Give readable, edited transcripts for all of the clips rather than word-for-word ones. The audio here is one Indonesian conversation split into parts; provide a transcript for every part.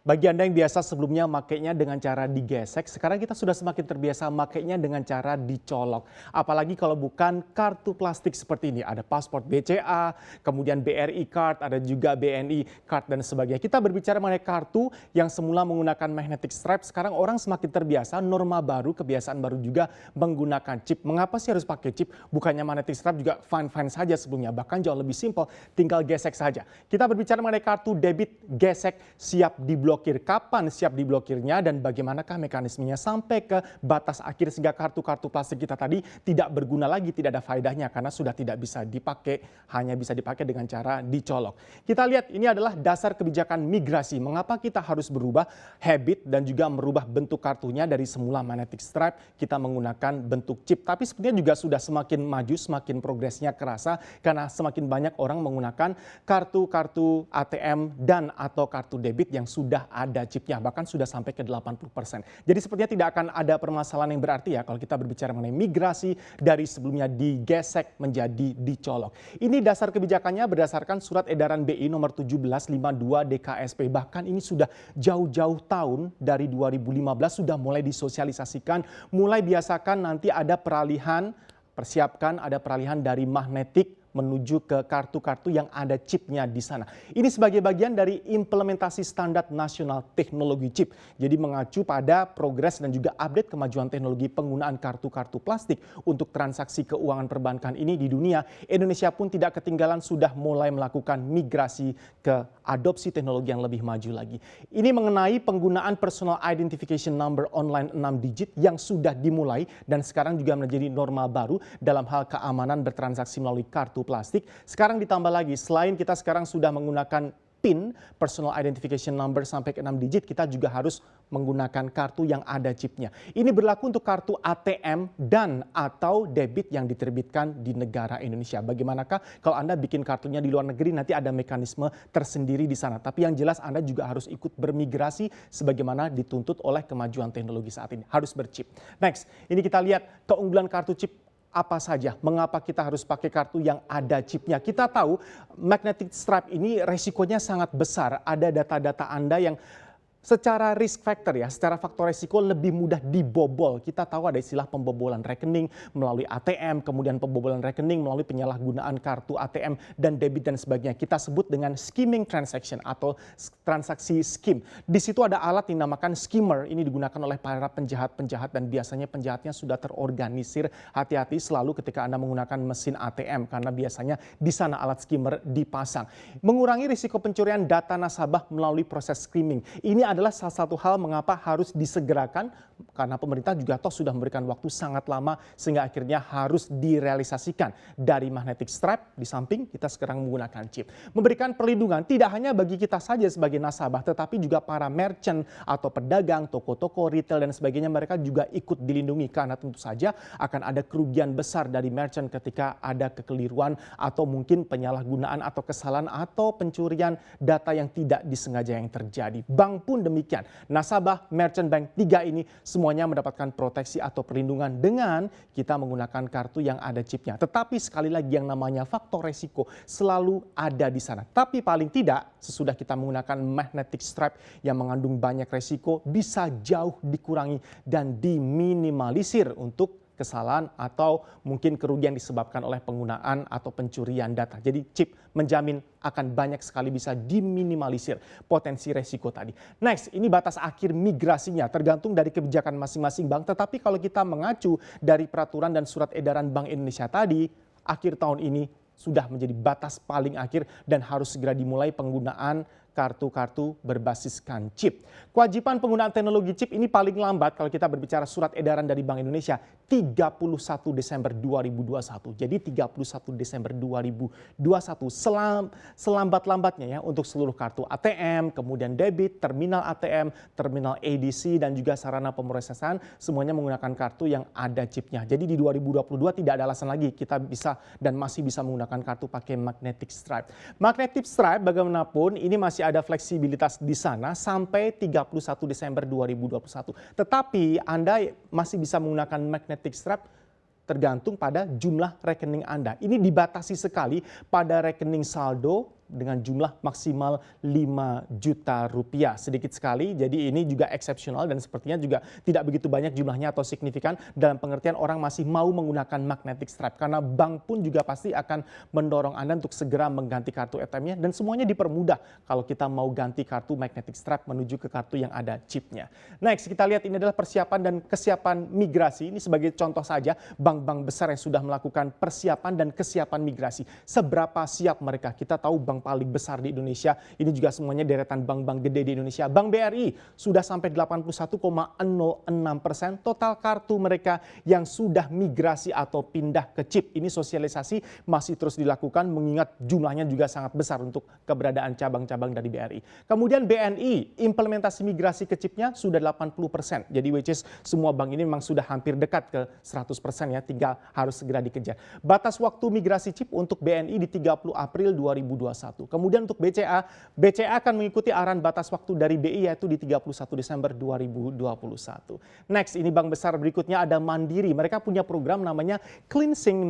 Bagi Anda yang biasa sebelumnya makainya dengan cara digesek, sekarang kita sudah semakin terbiasa makainya dengan cara dicolok. Apalagi kalau bukan kartu plastik seperti ini. Ada paspor BCA, kemudian BRI card, ada juga BNI card dan sebagainya. Kita berbicara mengenai kartu yang semula menggunakan magnetic stripe, sekarang orang semakin terbiasa, norma baru, kebiasaan baru juga menggunakan chip. Mengapa sih harus pakai chip? Bukannya magnetic stripe juga fine-fine saja sebelumnya, bahkan jauh lebih simpel, tinggal gesek saja. Kita berbicara mengenai kartu debit gesek siap diblokir. Kapan siap diblokirnya dan bagaimanakah mekanismenya sampai ke batas akhir sehingga kartu-kartu plastik kita tadi tidak berguna lagi, tidak ada faedahnya karena sudah tidak bisa dipakai, hanya bisa dipakai dengan cara dicolok. Kita lihat ini adalah dasar kebijakan migrasi. Mengapa kita harus berubah habit dan juga merubah bentuk kartunya dari semula magnetic stripe kita menggunakan bentuk chip. Tapi sepertinya juga sudah semakin maju, semakin progresnya kerasa karena semakin banyak orang menggunakan kartu-kartu ATM dan atau kartu debit yang sudah ada chipnya, bahkan sudah sampai ke 80%. Jadi sepertinya tidak akan ada permasalahan yang berarti ya kalau kita berbicara mengenai migrasi dari sebelumnya digesek menjadi dicolok. Ini dasar kebijakannya berdasarkan surat edaran BI nomor 1752 DKSP. Bahkan ini sudah jauh-jauh tahun dari 2015 sudah mulai disosialisasikan, mulai biasakan nanti ada peralihan, persiapkan ada peralihan dari magnetik menuju ke kartu-kartu yang ada chipnya di sana. Ini sebagai bagian dari implementasi standar nasional teknologi chip. Jadi mengacu pada progres dan juga update kemajuan teknologi penggunaan kartu-kartu plastik untuk transaksi keuangan perbankan ini di dunia, Indonesia pun tidak ketinggalan sudah mulai melakukan migrasi ke adopsi teknologi yang lebih maju lagi. Ini mengenai penggunaan personal identification number online 6 digit yang sudah dimulai dan sekarang juga menjadi norma baru dalam hal keamanan bertransaksi melalui kartu plastik. Sekarang ditambah lagi, selain kita sekarang sudah menggunakan PIN, personal identification number sampai ke 6 digit, kita juga harus menggunakan kartu yang ada chipnya. Ini berlaku untuk kartu ATM dan atau debit yang diterbitkan di negara Indonesia. Bagaimanakah kalau Anda bikin kartunya di luar negeri, nanti ada mekanisme tersendiri di sana. Tapi yang jelas Anda juga harus ikut bermigrasi sebagaimana dituntut oleh kemajuan teknologi saat ini. Harus berchip. Next, ini kita lihat keunggulan kartu chip apa saja, mengapa kita harus pakai kartu yang ada chipnya. Kita tahu magnetic stripe ini resikonya sangat besar. Ada data-data Anda yang secara risk factor ya, secara faktor resiko lebih mudah dibobol. Kita tahu ada istilah pembobolan rekening melalui ATM, kemudian pembobolan rekening melalui penyalahgunaan kartu ATM dan debit dan sebagainya. Kita sebut dengan skimming transaction atau transaksi skim. Di situ ada alat yang dinamakan skimmer. Ini digunakan oleh para penjahat-penjahat dan biasanya penjahatnya sudah terorganisir. Hati-hati selalu ketika Anda menggunakan mesin ATM karena biasanya di sana alat skimmer dipasang. Mengurangi risiko pencurian data nasabah melalui proses skimming. Ini adalah salah satu hal mengapa harus disegerakan karena pemerintah juga toh sudah memberikan waktu sangat lama sehingga akhirnya harus direalisasikan dari magnetic stripe di samping kita sekarang menggunakan chip. Memberikan perlindungan tidak hanya bagi kita saja sebagai nasabah tetapi juga para merchant atau pedagang, toko-toko, retail dan sebagainya mereka juga ikut dilindungi karena tentu saja akan ada kerugian besar dari merchant ketika ada kekeliruan atau mungkin penyalahgunaan atau kesalahan atau pencurian data yang tidak disengaja yang terjadi. Bank pun demikian. Nasabah Merchant Bank 3 ini semuanya mendapatkan proteksi atau perlindungan dengan kita menggunakan kartu yang ada chipnya. Tetapi sekali lagi yang namanya faktor resiko selalu ada di sana. Tapi paling tidak sesudah kita menggunakan magnetic stripe yang mengandung banyak resiko bisa jauh dikurangi dan diminimalisir untuk kesalahan atau mungkin kerugian disebabkan oleh penggunaan atau pencurian data. Jadi chip menjamin akan banyak sekali bisa diminimalisir potensi resiko tadi. Next, ini batas akhir migrasinya tergantung dari kebijakan masing-masing bank. Tetapi kalau kita mengacu dari peraturan dan surat edaran Bank Indonesia tadi, akhir tahun ini sudah menjadi batas paling akhir dan harus segera dimulai penggunaan kartu-kartu berbasiskan chip. Kewajiban penggunaan teknologi chip ini paling lambat kalau kita berbicara surat edaran dari Bank Indonesia 31 Desember 2021. Jadi 31 Desember 2021 selambat-lambatnya ya untuk seluruh kartu ATM, kemudian debit, terminal ATM, terminal ADC dan juga sarana pemrosesan semuanya menggunakan kartu yang ada chipnya. Jadi di 2022 tidak ada alasan lagi kita bisa dan masih bisa menggunakan kartu pakai magnetic stripe. Magnetic stripe bagaimanapun ini masih ada fleksibilitas di sana sampai 31 Desember 2021. Tetapi Anda masih bisa menggunakan magnetic stripe tergantung pada jumlah rekening Anda. Ini dibatasi sekali pada rekening saldo dengan jumlah maksimal 5 juta rupiah. Sedikit sekali, jadi ini juga eksepsional dan sepertinya juga tidak begitu banyak jumlahnya atau signifikan dalam pengertian orang masih mau menggunakan magnetic stripe. Karena bank pun juga pasti akan mendorong Anda untuk segera mengganti kartu ATM-nya dan semuanya dipermudah kalau kita mau ganti kartu magnetic stripe menuju ke kartu yang ada chipnya. Next, kita lihat ini adalah persiapan dan kesiapan migrasi. Ini sebagai contoh saja bank-bank besar yang sudah melakukan persiapan dan kesiapan migrasi. Seberapa siap mereka? Kita tahu bank paling besar di Indonesia, ini juga semuanya deretan bank-bank gede di Indonesia. Bank BRI sudah sampai 81,06% total kartu mereka yang sudah migrasi atau pindah ke chip. Ini sosialisasi masih terus dilakukan mengingat jumlahnya juga sangat besar untuk keberadaan cabang-cabang dari BRI. Kemudian BNI, implementasi migrasi ke chipnya sudah 80%. Jadi which is semua bank ini memang sudah hampir dekat ke 100% ya, tinggal harus segera dikejar. Batas waktu migrasi chip untuk BNI di 30 April 2021. Kemudian untuk BCA akan mengikuti arahan batas waktu dari BI yaitu di 31 Desember 2021. Next, ini bank besar berikutnya ada Mandiri. Mereka punya program namanya Cleansing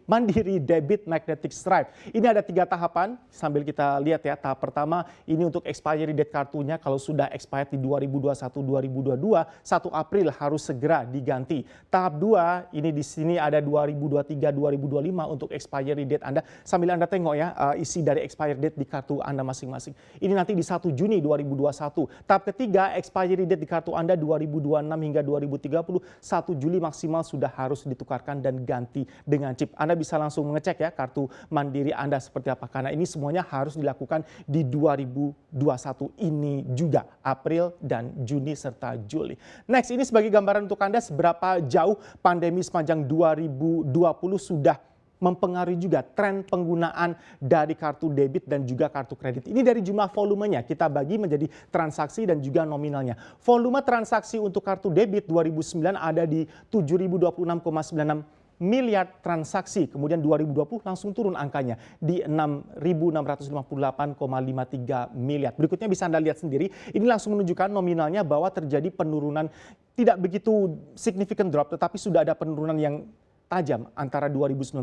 Mandiri Debit Magnetic Stripe. Ini ada 3 tahapan, sambil kita lihat ya. Tahap pertama ini untuk expiry date kartunya, kalau sudah expired di 2021-2022, 1 April harus segera diganti. Tahap 2, ini di sini ada 2023-2025 untuk expiry date Anda. Sambil Anda tengok ya, isi dari expiry date di kartu Anda masing-masing. Ini nanti di 1 Juni 2021. Tahap ketiga, expiry date di kartu Anda 2026 hingga 2030, 1 Juli maksimal sudah harus ditukarkan dan ganti dengan chip. Anda bisa langsung mengecek ya kartu Mandiri Anda seperti apa, karena ini semuanya harus dilakukan di 2021 ini juga, April dan Juni serta Juli. Next, ini sebagai gambaran untuk Anda seberapa jauh pandemi sepanjang 2020 sudah mempengaruhi juga tren penggunaan dari kartu debit dan juga kartu kredit. Ini dari jumlah volumenya, kita bagi menjadi transaksi dan juga nominalnya. Volume transaksi untuk kartu debit 2009 ada di 7.026,96 miliar transaksi. Kemudian 2020 langsung turun angkanya di 6.658,53 miliar. Berikutnya bisa Anda lihat sendiri, ini langsung menunjukkan nominalnya bahwa terjadi penurunan tidak begitu significant drop, tetapi sudah ada penurunan yang tajam antara 2019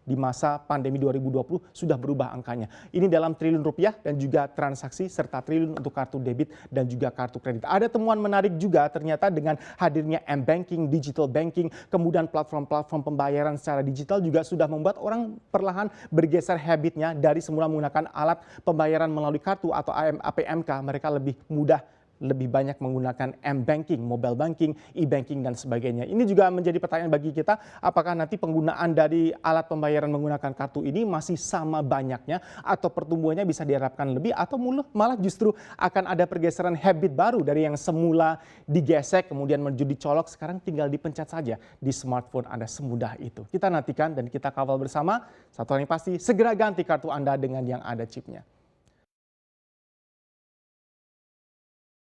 di masa pandemi 2020 sudah berubah angkanya. Ini dalam triliun rupiah dan juga transaksi serta triliun untuk kartu debit dan juga kartu kredit. Ada temuan menarik juga ternyata dengan hadirnya M-Banking, digital banking, kemudian platform-platform pembayaran secara digital juga sudah membuat orang perlahan bergeser habitnya dari semula menggunakan alat pembayaran melalui kartu atau APMK, mereka lebih mudah lebih banyak menggunakan M-Banking, mobile banking, e-banking, dan sebagainya. Ini juga menjadi pertanyaan bagi kita, apakah nanti penggunaan dari alat pembayaran menggunakan kartu ini masih sama banyaknya, atau pertumbuhannya bisa diharapkan lebih, atau malah justru akan ada pergeseran habit baru dari yang semula digesek, kemudian menuju dicolok, sekarang tinggal dipencet saja di smartphone Anda, semudah itu. Kita nantikan dan kita kawal bersama, satu hal yang pasti, segera ganti kartu Anda dengan yang ada chipnya.